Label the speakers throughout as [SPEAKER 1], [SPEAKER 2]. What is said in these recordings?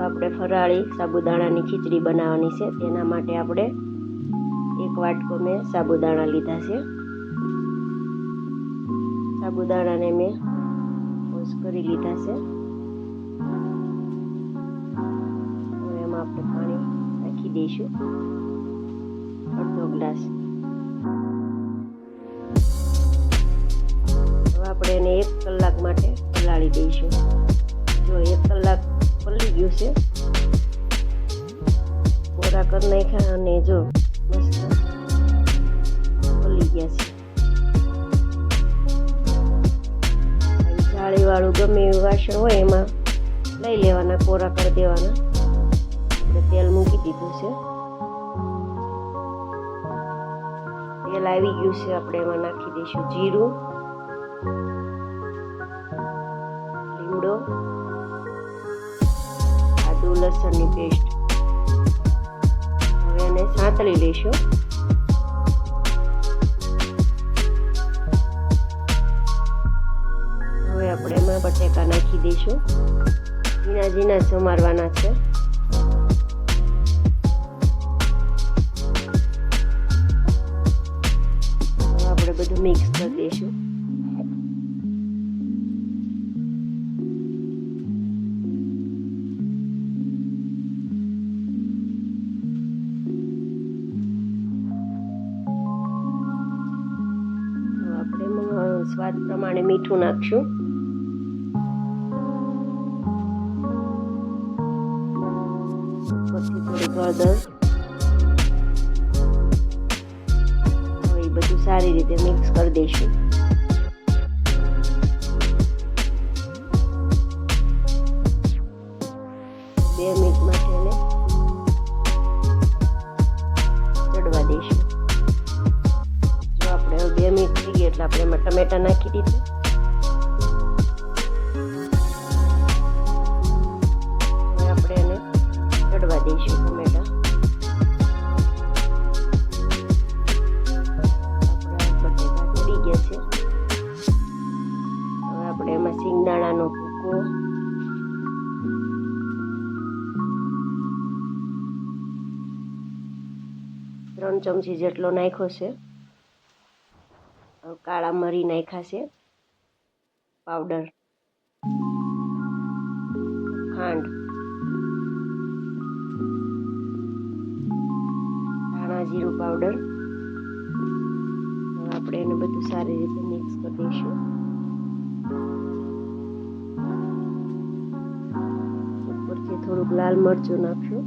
[SPEAKER 1] આપણે ફરાળી સાબુદાણાની ખીચડી બનાવવાની છે। તેના માટે આપણે એક વાટકો મેં સાબુદાણા લીધા છે। સાબુદાણાને મેં વોશ કરી લીધા છે। હવે એમાં આપણે પાણી નાખી દઈશું, અડધો ગ્લાસ। હવે આપણે એને 1 કલાક માટે પલાળી દઈશું। જો 1 કલાક પલળી ગયું છે, કોરા કરી નાખ્યા અને જો મસ્ત પલળી ગયા છે। જાળીવાળું ગમે એવું વાસણ હોય એમાં લઈ લેવાના, કોરા કરી દેવાના। આપણે તેલ મૂકી દીધું છે, તેલ આવી ગયું છે। આપણે એમાં નાખી દઈશું જીરું, લીમડો, આદુ લસણની પેસ્ટ। હવે એને સાંતળી લઈશું। હવે આપણે એમાં બટેકા નાખી દઈશું, ઝીણા ઝીણા સમારવાના છે। હવે આપણે બધું મિક્સ કરી દઈશું। સ્વાદ પ્રમાણે મીઠું નાખશું। ઉપરથી થોડી હળદર। હવે એ બધું સારી રીતે મિક્સ કરી દઈશું। બે મિનિટ માટે એને ચડવા દઈશું। જો આપણે 2 મિનિટ થઈ ગઈ એટલે આપણે એમાં ટમેટા નાખી દીધું। હવે આપણે એને ચડવા દઈશું ટમેટા। આપણા બટેકા ચડી ગયા છે। હવે આપણે એમાં સિંગદાણાનો ભૂકો, ત્રણ ચમચી જેટલો નાખ્યો છે। કાળા મરી નાખ્યા છે, પાવડર, ખાંડ, ધાણા જીરું પાવડર। હવે આપણે એને બધું સારી રીતે મિક્સ કરી દઈશું। ઉપરથી થોડુંક લાલ મરચું નાખશું,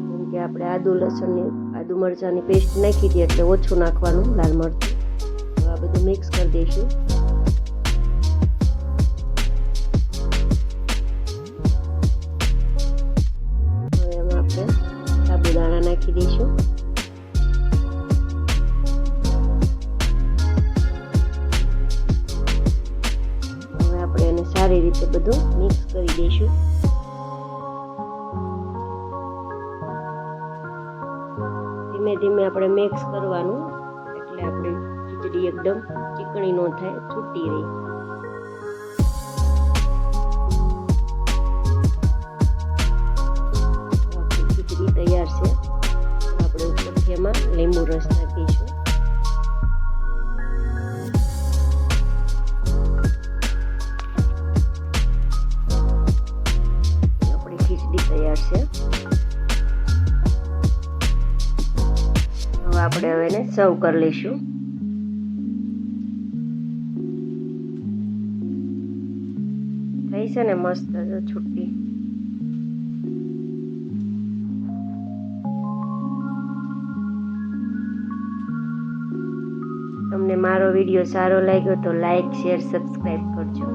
[SPEAKER 1] કેમ કે આપણે આદુ મરચાંની પેસ્ટ નાખી હતી એટલે ઓછું નાખવાનું લાલ મરચું। હવે આ બધું મિક્સ કરી દઈશું। હવે એમાં આપણે સાબુદાણા નાખી દઈશું। હવે આપણે એને સારી રીતે બધું મિક્સ કરી દઈશું। ધીમે ધીમે આપણે મિક્સ કરવાનું, એટલે આપણી ખીચડી એકદમ ચીકણી ન થાય, છૂટી રહી। આપણી ખીચડી તૈયાર છે। આપણે ઉપરથી એમાં લીંબુ રસ નાખીશું। આપણી ખીચડી તૈયાર છે। આપણે હવે એને સર્વ કરી લઈશું। થઈ છે ને મસ્ત છૂટી। તમને મારો વિડીયો સારો લાગ્યો તો લાઈક, શેર, સબસ્ક્રાઈબ કરજો।